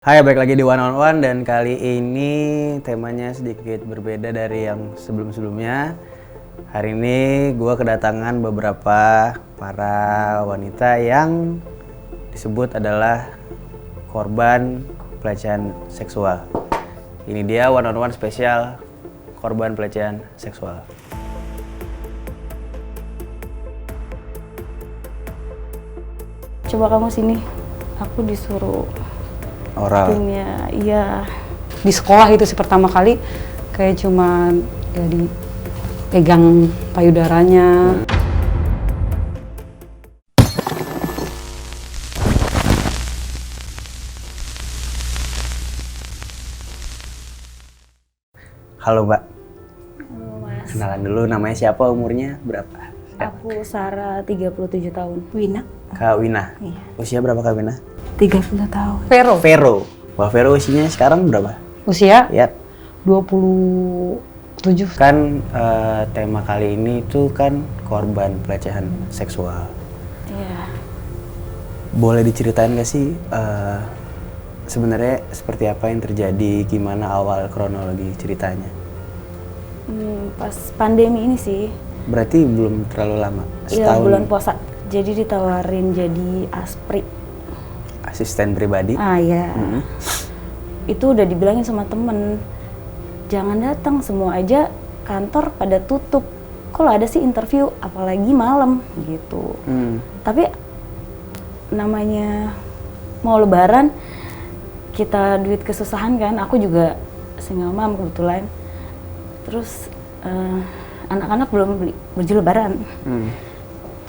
Hai, balik lagi di One on One dan kali ini temanya sedikit berbeda dari yang sebelum-sebelumnya. Hari ini gue kedatangan beberapa para wanita yang disebut adalah korban pelecehan seksual. Ini dia One on One spesial korban pelecehan seksual. Coba kamu sini, aku disuruh Oral. Iya. Di sekolah itu sih pertama kali kayak cuman ya dipegang payudaranya. Halo Mbak, Halo Mas. kenalan dulu, namanya siapa, umurnya berapa? Aku Sarah, 37 tahun. Wina? Kak Wina. Iya. Usia berapa Kak Wina? 30 tahun. Vero. Wah, Vero usianya sekarang berapa? Usia Ya, 27. kan tema kali ini tuh kan korban pelecehan seksual. Iya. Boleh diceritain gak sih sebenarnya seperti apa yang terjadi, gimana awal kronologi ceritanya? Pas pandemi ini sih. Berarti belum terlalu lama, Iya, setahun. bulan puasa. Jadi ditawarin jadi aspri. Asisten pribadi. Iya. Itu udah dibilangin sama temen, jangan datang, semua aja kantor pada tutup. Kalau ada sih interview, apalagi malam gitu. Tapi namanya mau lebaran, kita duit kesusahan kan, aku juga single mom kebetulan. Terus anak-anak belum beli baju lebaran.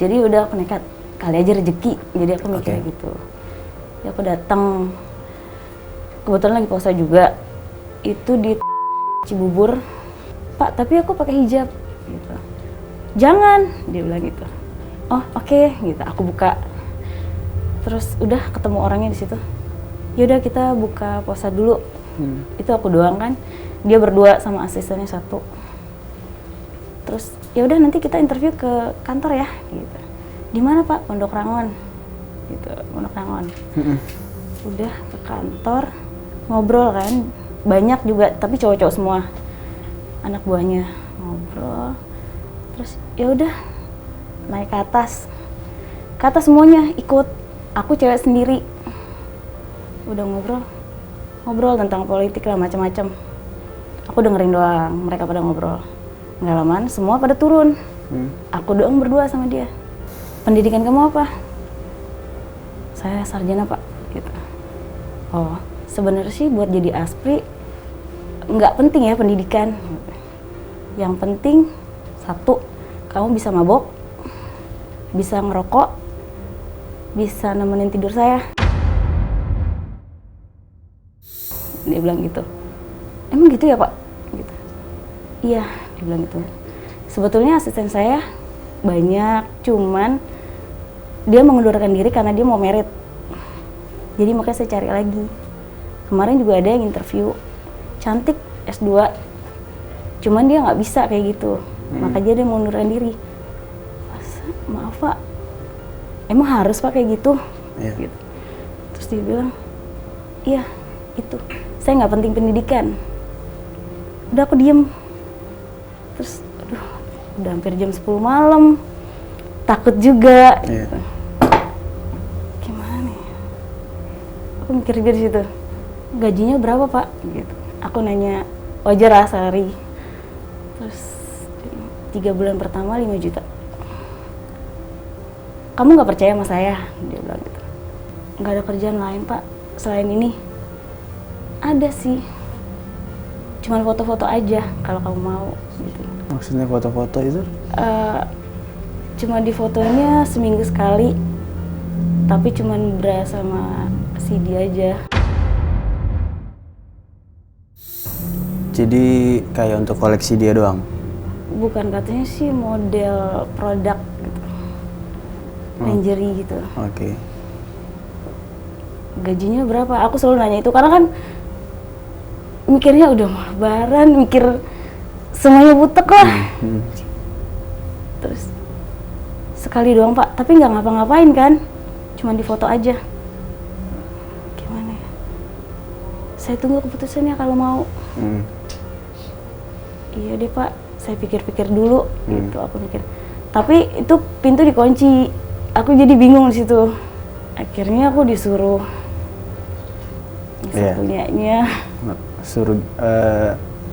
Jadi udah aku nekat, kali aja rezeki, jadi aku mikir gitu. Ya aku datang, kebetulan lagi puasa juga, itu di Cibubur. Pak, tapi aku pakai hijab gitu. Jangan, dia bilang gitu. Oh oke, gitu. Aku buka, terus udah ketemu orangnya di situ. Yaudah kita buka puasa dulu. Itu aku doang kan, dia berdua sama asistennya satu. Terus ya udah nanti kita interview ke kantor ya gitu. Di mana Pak? Pondok Rangon gitu, Pondok Rangon. Udah ke kantor, ngobrol kan, banyak juga tapi cowok-cowok semua, anak buahnya. Ngobrol, terus ya udah naik ke atas semuanya ikut, aku cewek sendiri. Udah ngobrol tentang politik lah, macam-macam. Aku dengerin doang, mereka pada ngobrol. Nggak lama semua pada turun. Aku doang berdua sama dia. Pendidikan kamu apa? Saya sarjana Pak gitu. Oh, sebenarnya sih buat jadi aspri nggak penting ya pendidikan. Yang penting satu, kamu bisa mabok, bisa ngerokok, bisa nemenin tidur saya. Dia bilang gitu. Emang gitu ya Pak? Gitu. Iya, dia bilang gitu. Sebetulnya asisten saya banyak, cuman dia mengundurkan diri karena dia mau merit. Jadi makanya saya cari lagi. Kemarin juga ada yang interview, cantik S2, cuman dia nggak bisa kayak gitu. Makanya dia mengundurkan diri. Maaf Pak, emang harus Pak kayak gitu? Iya. Gitu. Terus dia bilang, iya itu, saya nggak penting pendidikan. Udah aku diem. Terus aduh, udah hampir jam 10 malam, takut juga. Iya. Gitu. Gimana nih? Aku mikir juga di situ. Gajinya berapa Pak? Gitu. Aku nanya, wajar lah sehari. Terus 3 bulan pertama 5 juta. Kamu nggak percaya sama saya? Dia bilang gitu. Nggak ada kerjaan lain Pak selain ini. Ada sih. Cuman foto-foto aja kalau kamu mau. Gitu. Maksudnya foto-foto itu? Cuma di fotonya seminggu sekali, tapi cuman bra sama CD aja. Jadi kayak untuk koleksi dia doang? Bukan, katanya sih model produk gitu, lingerie gitu. Oke. Gajinya berapa? Aku selalu nanya itu karena kan mikirnya udah mau lebaran, mikir semuanya butek lah. Terus sekali doang Pak, tapi nggak ngapa-ngapain kan, cuma di foto aja. Gimana ya? saya tunggu keputusannya kalau mau. Iya deh Pak, saya pikir-pikir dulu gitu, aku mikir. Tapi itu pintu dikunci, aku jadi bingung di situ. Akhirnya aku disuruh punyanya. Suruh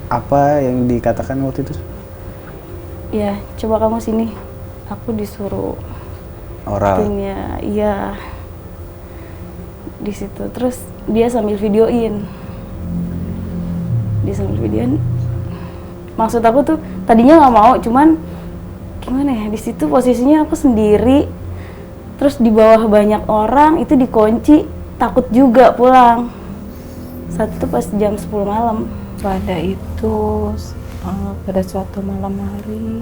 apa yang dikatakan waktu itu? Ya, coba kamu sini. Aku disuruh oral. Iya. Di situ terus dia sambil videoin. Maksud aku tuh tadinya nggak mau, cuman gimana ya, di situ posisinya aku sendiri. Terus di bawah banyak orang, itu dikunci, takut juga pulang. Saat itu pas jam 10 malam. Pada suatu malam hari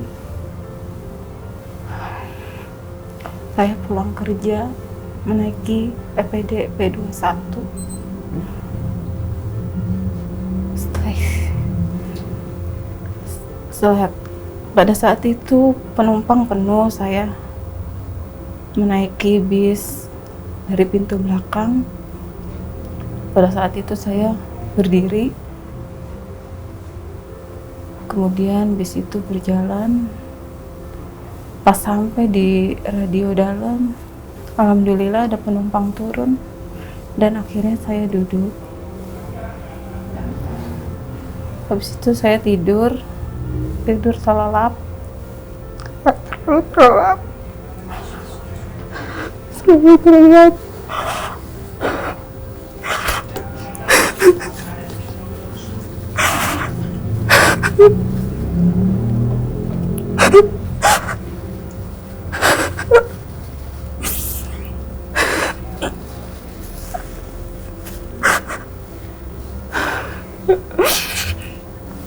saya pulang kerja menaiki PPD P21. Pada saat itu penumpang penuh, saya menaiki bis dari pintu belakang. Pada saat itu saya berdiri, kemudian bis itu berjalan. Pas sampai di radio dalam, alhamdulillah ada penumpang turun dan akhirnya saya duduk. Habis itu saya tidur selelap. Saya teringat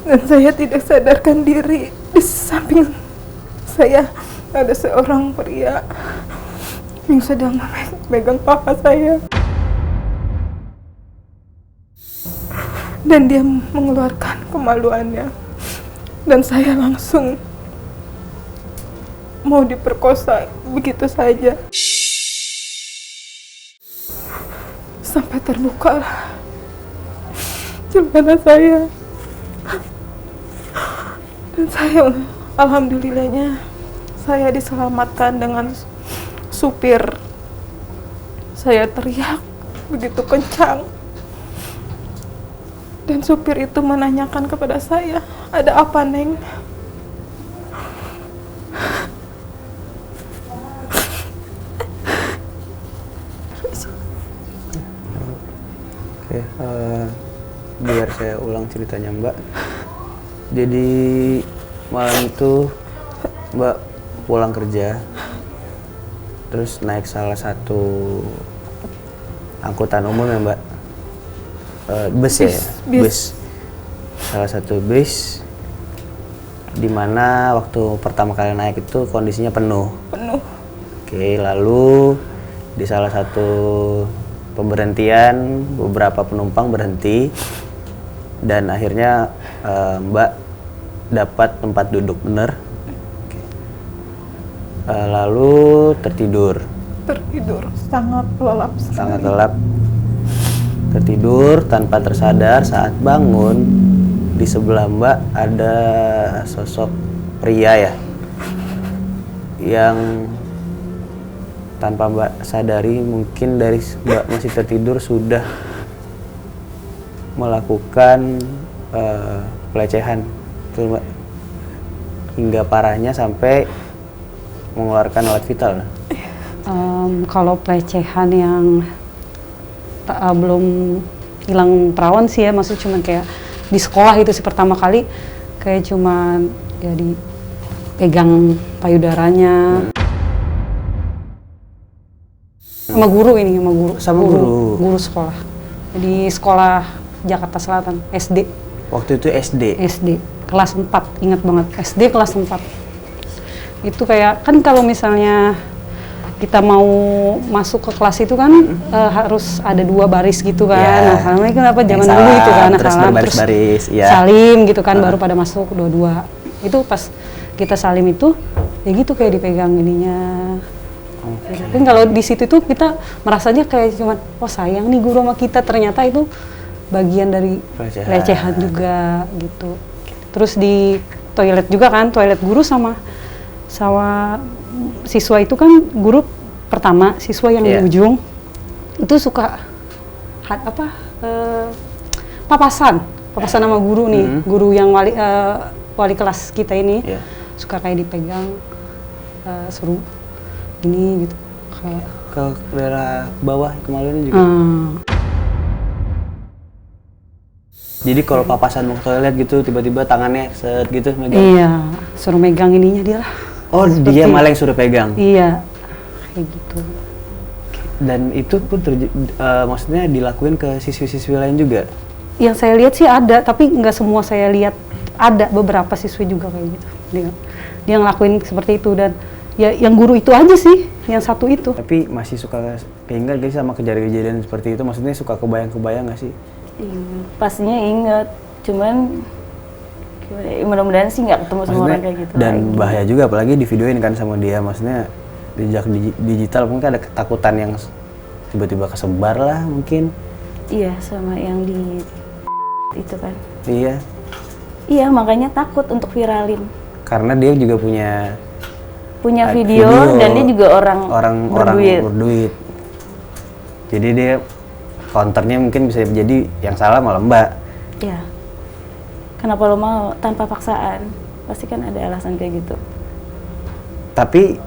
dan saya tidak sadarkan diri. Di samping saya ada seorang pria yang sedang memegang paha saya dan dia mengeluarkan kemaluannya dan saya langsung mau diperkosa begitu saja. Sampai terbuka celana saya. Dan saya, alhamdulillahnya, saya diselamatkan dengan supir. Saya teriak begitu kencang. Dan supir itu menanyakan kepada saya, "Ada apa, Neng?" Oke, biar saya ulang ceritanya Mbak. Jadi malam itu Mbak pulang kerja, terus naik salah satu angkutan umum ya Mbak, bus. Salah satu bus, dimana waktu pertama kali naik itu kondisinya penuh. Oke, lalu di salah satu pemberhentian beberapa penumpang berhenti dan akhirnya Mbak dapat tempat duduk, bener? Oke. Lalu tertidur sangat lelap. Tertidur tanpa tersadar. Saat bangun di sebelah Mbak ada sosok pria ya, yang tanpa Mbak sadari mungkin dari Mbak masih tertidur sudah melakukan pelecehan tuh Mbak, hingga parahnya sampai mengeluarkan alat vital. Kalau pelecehan yang belum hilang perawan sih ya, maksudnya cuma kayak di sekolah itu sih pertama kali, kayak cuma ya dipegang payudaranya sama guru guru sekolah, di sekolah Jakarta Selatan, SD. Waktu itu SD kelas 4, ingat banget, SD kelas 4. Itu kayak, kan kalau misalnya kita mau masuk ke kelas itu kan harus ada 2 baris gitu kan. Yeah. Nah, salamnya kenapa zaman dulu itu kan, terus salam berbaris-baris, terus salim gitu kan, baru pada masuk 2-2. Itu pas kita salim itu, ya gitu kayak dipegang ininya. Okay. Kan kalau di situ tuh kita merasanya kayak cuman, oh sayang nih guru sama kita, ternyata itu bagian dari pelecehan juga gitu. Terus di toilet juga kan, toilet guru sama siswa itu kan guru pertama, siswa yang di ujung itu suka papasan sama guru nih, guru yang wali kelas kita ini suka kayak dipegang, suruh gini gitu, kayak ke daerah bawah kemaluannya juga. Jadi kalau papasan mau ke toilet gitu tiba-tiba tangannya set gitu megang. Iya, suruh megang ininya dia lah. Oh, dia malah yang suruh pegang. Iya, kayak gitu. Dan itu pun maksudnya dilakuin ke siswi-siswi lain juga? Yang saya lihat sih ada, tapi nggak semua saya lihat. Ada beberapa siswi juga kayak gitu. Dia ngelakuin seperti itu, dan ya yang guru itu aja sih, yang satu itu. Tapi masih suka keinget gak sih sama kejadian-kejadian seperti itu? Maksudnya suka kebayang-kebayang gak sih? Pastinya inget, cuman mudah-mudahan sih nggak ketemu sama orang kayak gitu. Dan lagi. bahaya juga, apalagi divideoin kan sama dia. Maksudnya jejak digital mungkin ada ketakutan yang tiba-tiba kesebar lah mungkin. Iya, sama yang di itu kan. Iya. Iya, makanya takut untuk viralin. Karena dia juga punya video dan dia juga orang berduit. Jadi dia counternya mungkin bisa jadi yang salah malah Mbak. Iya. Kenapa lo mau tanpa paksaan? Pasti kan ada alasan kayak gitu. Tapi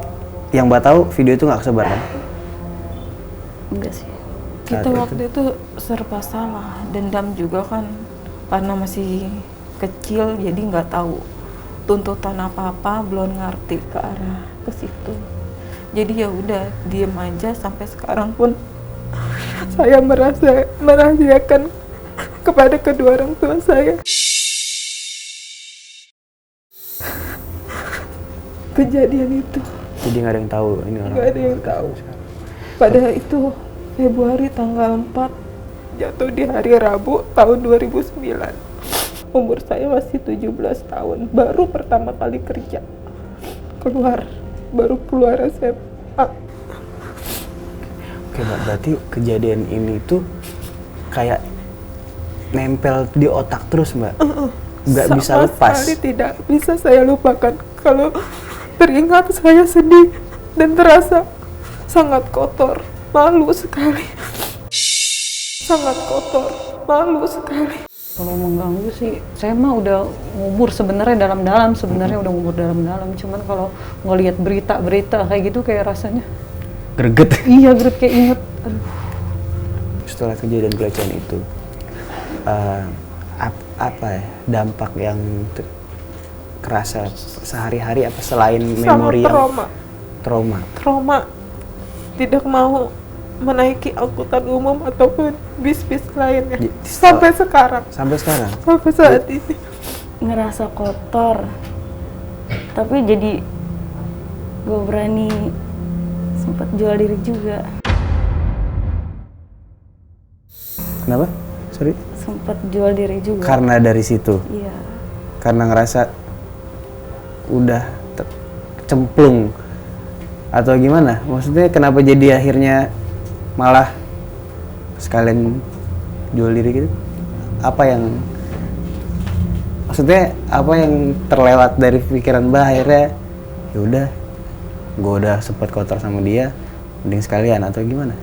yang Mbak tahu video itu nggak kesebar kan? Enggak sih. Kita waktu itu serba salah, dendam juga kan, karena masih kecil jadi nggak tahu tuntutan apa-apa, belum ngerti ke arah ke situ. Jadi ya udah diem aja sampai sekarang pun saya merahasiakan kepada kedua orang tua saya kejadian itu. Jadi nggak ada yang tahu ini orang. Nggak ada yang tahu. Pada itu Februari tanggal 4 jatuh di hari Rabu tahun 2009. Umur saya masih 17 tahun, baru pertama kali kerja. Baru keluar SMA. Oke Mbak, berarti kejadian ini tuh kayak nempel di otak terus Mbak? Nggak bisa lepas? Sama sekali tidak bisa saya lupakan. Kalau teringat saya sedih dan terasa sangat kotor, malu sekali. Sangat kotor, malu sekali. Kalau mengganggu sih, saya mah udah ngubur sebenarnya dalam-dalam, cuman kalau ngelihat berita kayak gitu kayak rasanya Greget? Iya, greget, kayak inget. Aduh. Setelah kejadian pelecehan itu, apa ya dampak yang kerasa sehari-hari apa selain memori yang trauma, tidak mau menaiki angkutan umum ataupun bis-bis lainnya sampai sekarang. Sampai saat ini Ngerasa kotor, tapi jadi gue berani sempat jual diri juga. Kenapa? Sorry? Sempat jual diri juga. Karena dari situ? Iya. Karena ngerasa udah cemplung atau gimana? Maksudnya kenapa jadi akhirnya malah sekalian jual diri gitu? Maksudnya apa yang terlewat dari pikiran Mbak akhirnya ya udah, gue udah sempet kotor sama dia, mending sekalian atau gimana?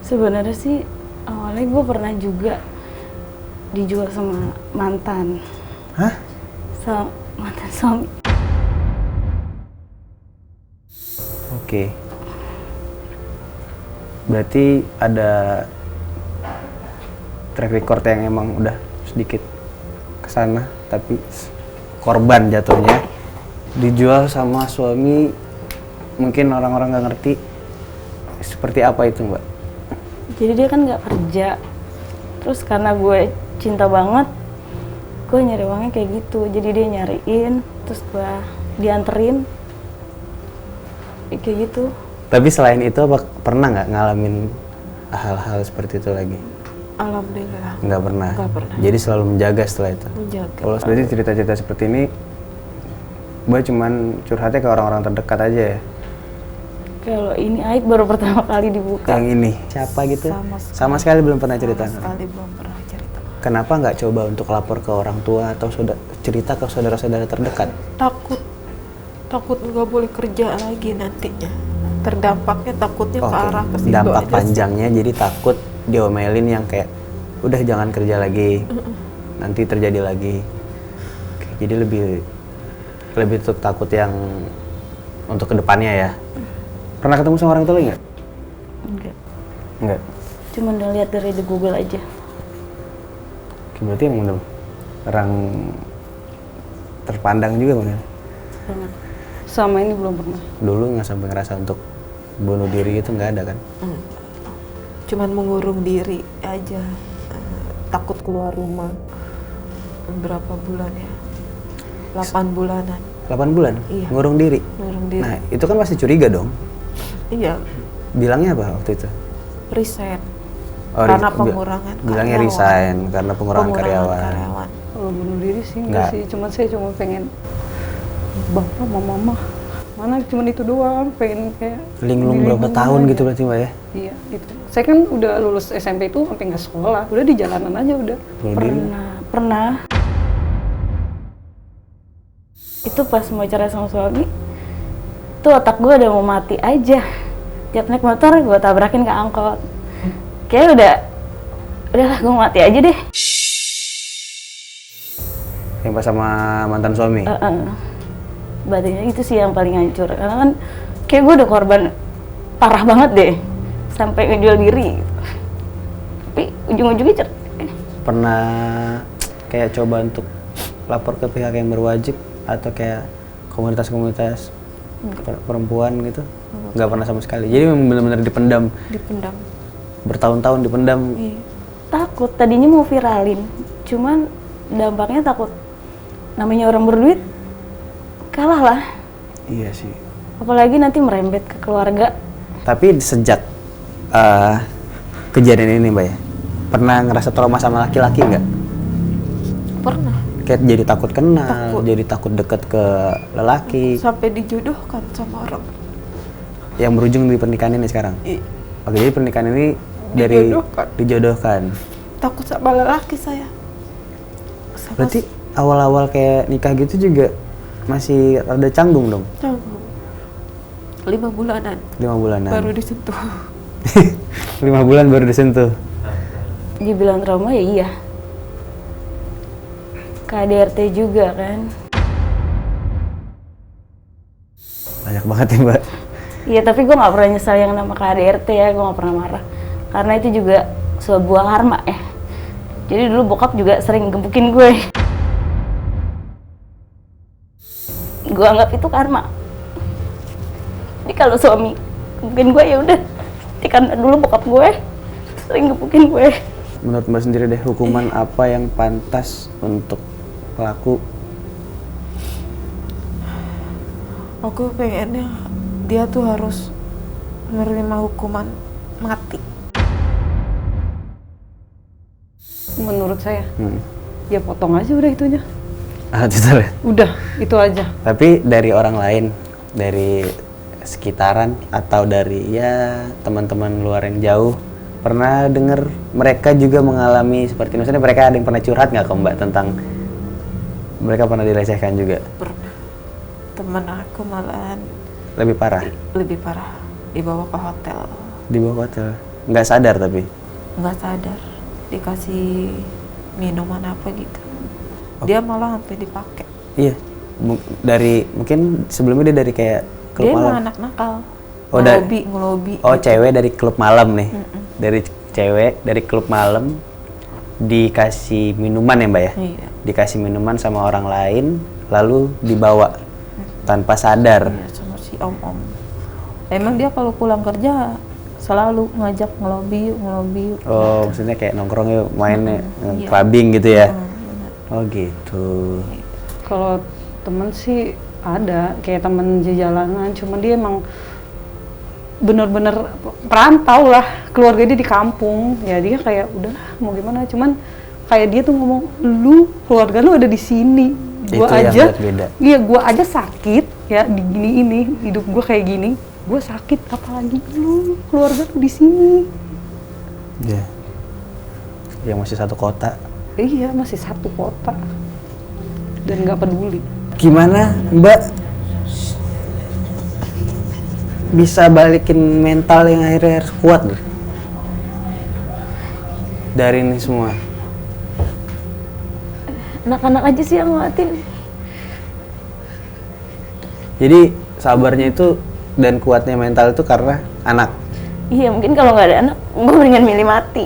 Sebenarnya sih awalnya gue pernah juga dijual sama mantan. Hah? Sama mantan suami. Oke. Berarti ada track record yang emang udah sedikit kesana, tapi korban jatuhnya dijual sama suami. Mungkin orang-orang nggak ngerti seperti apa itu Mbak. Jadi dia kan nggak kerja, terus karena gue cinta banget, gue nyari uangnya kayak gitu. Jadi dia nyariin, terus gue dianterin kayak gitu. Tapi selain itu apa pernah nggak ngalamin hal-hal seperti itu lagi? Alhamdulillah. Nggak pernah. Nggak pernah. Jadi selalu menjaga setelah itu. Menjaga. Kalau berarti cerita-cerita seperti ini, Mbak cuman curhatnya ke orang-orang terdekat aja ya? Kalau ini aib baru pertama kali dibuka. Yang ini siapa gitu? Sama sekali belum pernah cerita. Sama sekali belum pernah cerita. Kenapa nggak coba untuk lapor ke orang tua atau cerita ke saudara-saudara terdekat? Takut nggak boleh kerja lagi nantinya. Terdampaknya takutnya ke arah ke situ Dampak aja panjangnya jadi takut diomelin yang kayak udah jangan kerja lagi, nanti terjadi lagi. Oke, jadi lebih tuh takut yang untuk kedepannya ya. Pernah ketemu sama orang tua nggak? Enggak. Cuma udah lihat dari di Google aja. Oke, berarti yang bener orang terpandang juga mungkin. Pernah. Sama ini belum pernah. Dulu nggak sampai ngerasa untuk bunuh diri itu nggak ada kan? Cuman mengurung diri aja. Takut keluar rumah. Berapa bulan ya? 8 bulanan. 8 bulan? Iya. Ngurung diri? Ngurung diri. Nah, itu kan pasti curiga dong? Iya, Bilangnya apa waktu itu? resign. Oh, Karena pengurangan bilangnya karyawan. resign karena pengurangan karyawan. Kalau bunuh diri sih Nggak. enggak sih, saya cuma pengen bapak sama mama. Mana cuma itu doang, pengen kayak Linglung berapa tahun gitu berarti Mbak ya? Iya, itu. Saya kan udah lulus SMP itu sampai nggak sekolah, udah di jalanan aja udah. Bunuh diri? Pernah. Itu pas mau cerai sama suami, tuh otak gue udah mau mati aja. Tiap naik motor gue tabrakin ke angkot. Kayak udahlah gue mati aja deh. Yang pas sama mantan suami? Batinnya itu sih yang paling hancur. Karena kan kayak gue udah korban parah banget deh. Sampai ngejual diri. Tapi ujung-ujungnya cerai. Pernah kayak coba untuk lapor ke pihak yang berwajib atau kayak komunitas-komunitas perempuan gitu? Nggak pernah sama sekali. Jadi memang benar-benar dipendam. Dipendam. Bertahun-tahun dipendam. Iya. Takut, tadinya mau viralin. Cuman dampaknya takut. Namanya orang berduit, kalah lah. Iya sih. Apalagi nanti merembet ke keluarga. Tapi sejak kejadian ini Mbak ya, pernah ngerasa trauma sama laki-laki nggak? Pernah. Kayak jadi takut kenal, Takut. jadi takut deket ke lelaki. Sampai dijodohkan sama orang. Yang berujung di pernikahan ini sekarang? Iya. Oke, jadi pernikahan ini dari dijodohkan. Takut sama lelaki saya. Berarti awal-awal kayak nikah gitu juga masih rada canggung dong? Canggung. 5 bulanan 5 bulanan. baru disentuh. 5 bulan baru disentuh. Dibilang trauma ya iya. KDRT juga kan. Banyak banget ya Mbak. Iya tapi gue gak pernah nyesal yang nama KDRT ya, gue gak pernah marah. Karena itu juga sebuah karma ya. Jadi dulu bokap juga sering gebukin gue. Gue anggap itu karma. Jadi kalau suami gebukin gue ya udah. Karena dulu bokap gue sering gebukin gue. Menurut Mbak sendiri deh, hukuman apa yang pantas untuk pelaku? Aku pengennya dia tuh harus menerima hukuman mati. Menurut saya, ya potong aja udah itunya. Total ya? Udah, itu aja. Tapi dari orang lain, dari sekitaran atau dari ya teman-teman luar yang jauh, pernah dengar mereka juga mengalami seperti ini? Maksudnya mereka ada yang pernah curhat nggak ke Mbak tentang mereka pernah dilecehkan juga? Pernah. Temen aku malahan Lebih parah? lebih parah, dibawa ke hotel. Di bawah hotel? Nggak sadar tapi? Nggak sadar, dikasih minuman apa gitu. Dia malah sampai dipakai. Iya. Dari mungkin sebelumnya dia dari kayak klub Dia malam. emang anak nakal. Oh, ngelobi. Oh, gitu. cewek dari klub malam nih. Dari cewek dari klub malam dikasih minuman ya, Mbak ya? Iya. Dikasih minuman sama orang lain lalu dibawa tanpa sadar. Iya, sama si om-om. Emang dia kalau pulang kerja selalu ngajak ngelobi yuk. Oh, maksudnya kayak nongkrong yuk, main Iya. clubbing gitu ya? Benar. Oh gitu. Kalau temen sih ada, kayak temen di jalanan, cuman dia emang bener-bener perantau lah, keluarga dia di kampung, ya dia kayak udahlah mau gimana, cuman kayak dia tuh ngomong, lu keluarga lu ada di sini, gua Itu yang aja, buat beda. iya gua aja sakit ya di gini ini, hidup gua kayak gini, gua sakit apalagi lu keluarga lu di sini. Ya. Yang masih satu kota. Iya, masih satu kota dan nggak peduli. Gimana Mbak bisa balikin mental yang akhirnya harus kuat deh dari ini semua? Anak-anak aja sih yang nguatin. Jadi sabarnya itu dan kuatnya mental itu karena anak. Iya, mungkin kalau nggak ada anak, gue mendingan milih mati.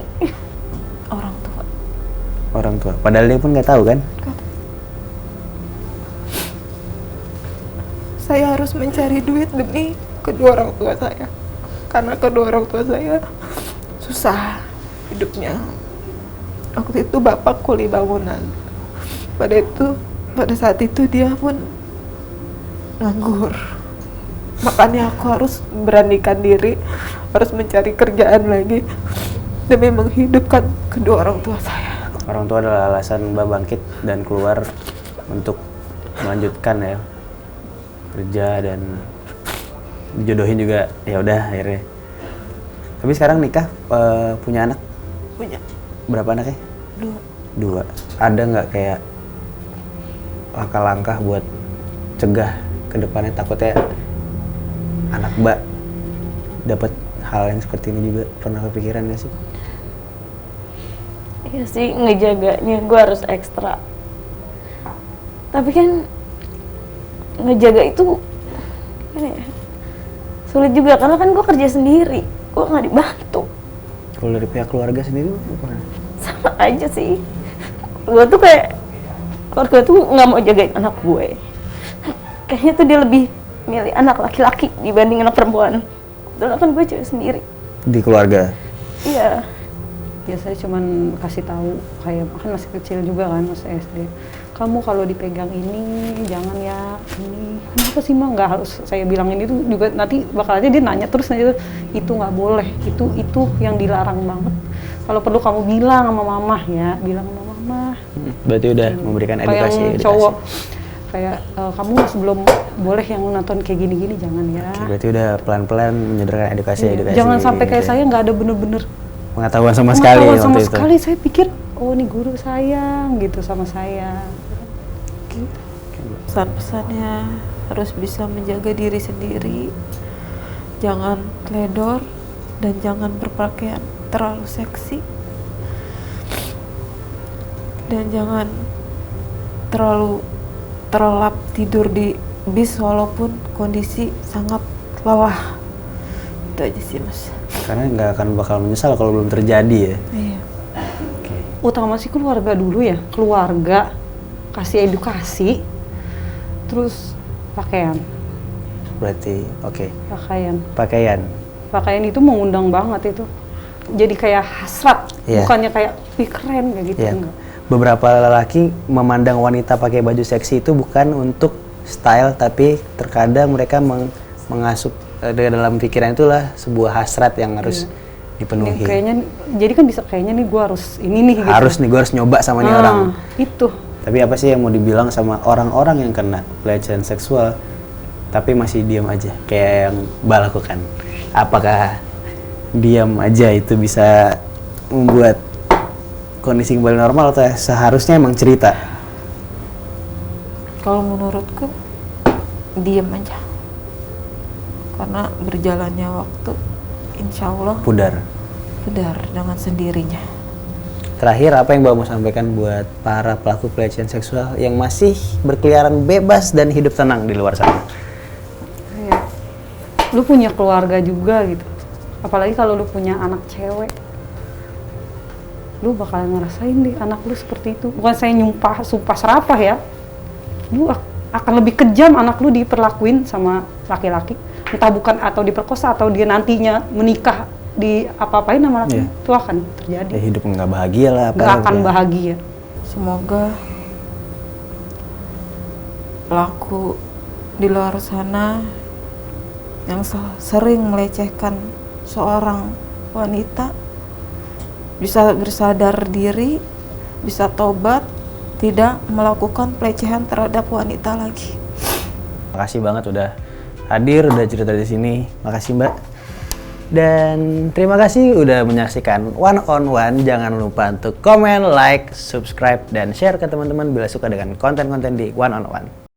Orang tua. Orang tua. Padahal dia pun nggak tahu kan? Saya harus mencari duit demi kedua orang tua saya. Karena kedua orang tua saya susah hidupnya. Waktu itu bapak kuli bangunan. Pada saat itu dia pun nganggur. Makanya aku harus beranikan diri, harus mencari kerjaan lagi demi menghidupkan kedua orang tua saya. Orang tua adalah alasan Mbak bangkit dan keluar untuk melanjutkan ya kerja dan dijodohin juga, ya udah akhirnya. Tapi sekarang nikah, punya anak? Punya Berapa anaknya? 2. 2. Ada nggak kayak langkah-langkah buat cegah ke depannya, takutnya anak Mbak dapat hal yang seperti ini juga? Pernah kepikiran nggak sih? Iya sih, ngejaganya gue harus ekstra. Tapi kan ngejaga itu gimana ya, sulit juga karena kan gue kerja sendiri, gue nggak dibantu. Kalau dari pihak keluarga sendiri gimana? Sama aja sih, gue tuh kayak keluarga tuh nggak mau jagain anak gue. Kayaknya tuh dia lebih milih anak laki-laki dibanding anak perempuan. Padahal kan gue cewek sendiri. Di keluarga? Iya. Ya saya cuman kasih tahu, kayak kan masih kecil juga kan, masih SD. Kamu kalau dipegang ini jangan ya ini. Kenapa sih Mah? Nggak harus saya bilangin itu juga, nanti bakal aja dia nanya terus nanti itu nggak boleh, itu yang dilarang banget. Kalau perlu kamu bilang sama mama ya, bilang sama mama. Berarti udah memberikan edukasi. Kayak cowok kayak kamu sebelum boleh yang nonton kayak gini-gini jangan ya. Oke, berarti udah pelan-pelan menyederhanakan edukasi. Jangan sampai kayak saya nggak ada bener-bener pengetahuan sama sekali pengetahuan sama waktu itu. sekali. Saya pikir oh ini guru sayang gitu sama saya. Pesan-pesannya harus bisa menjaga diri sendiri, jangan teledor dan jangan berpakaian terlalu seksi, dan jangan terlalu terlelap tidur di bis walaupun kondisi sangat lelah. Itu aja sih Mas. Karena nggak akan bakal menyesal kalau belum terjadi ya. Iya. Oke. Utama sih keluarga dulu ya, keluarga kasih edukasi, terus pakaian. Berarti oke. Pakaian itu mengundang banget itu. Jadi kayak hasrat, Iya. bukannya kayak wih keren kayak gitu, Iya. enggak. Beberapa lelaki memandang wanita pakai baju seksi itu bukan untuk style, tapi terkadang mereka mengasup dalam pikiran itulah sebuah hasrat yang harus dipenuhi. Ini kayaknya, jadi kan bisa kayaknya nih gue harus ini nih gitu. Harus nih, gue harus nyoba sama nih orang. Itu. Tapi apa sih yang mau dibilang sama orang-orang yang kena pelecehan seksual tapi masih diam aja kayak yang Mbak lakukan? Apakah diam aja itu bisa membuat kondisi kembali normal atau seharusnya emang cerita? Kalau menurutku diam aja, karena berjalannya waktu insya Allah Pudar. dengan sendirinya. Terakhir, apa yang Mbak mau sampaikan buat para pelaku pelecehan seksual yang masih berkeliaran bebas dan hidup tenang di luar sana? Kayak, lu punya keluarga juga gitu. Apalagi kalau lu punya anak cewek. Lu bakal ngerasain deh anak lu seperti itu. Bukan saya sumpah serapah ya. Lu akan lebih kejam anak lu diperlakuin sama laki-laki. Entah bukan atau diperkosa atau dia nantinya menikah di apa-apain sama laki, itu akan terjadi. Ya, hidup nggak bahagia lah. Nggak akan bahagia. Semoga pelaku di luar sana yang sering melecehkan seorang wanita bisa bersadar diri, bisa tobat, tidak melakukan pelecehan terhadap wanita lagi. Makasih banget udah hadir, udah cerita di sini. Makasih Mbak. Dan terima kasih udah menyaksikan One on One. Jangan lupa untuk komen, like, subscribe, dan share ke teman-teman bila suka dengan konten-konten di One on One.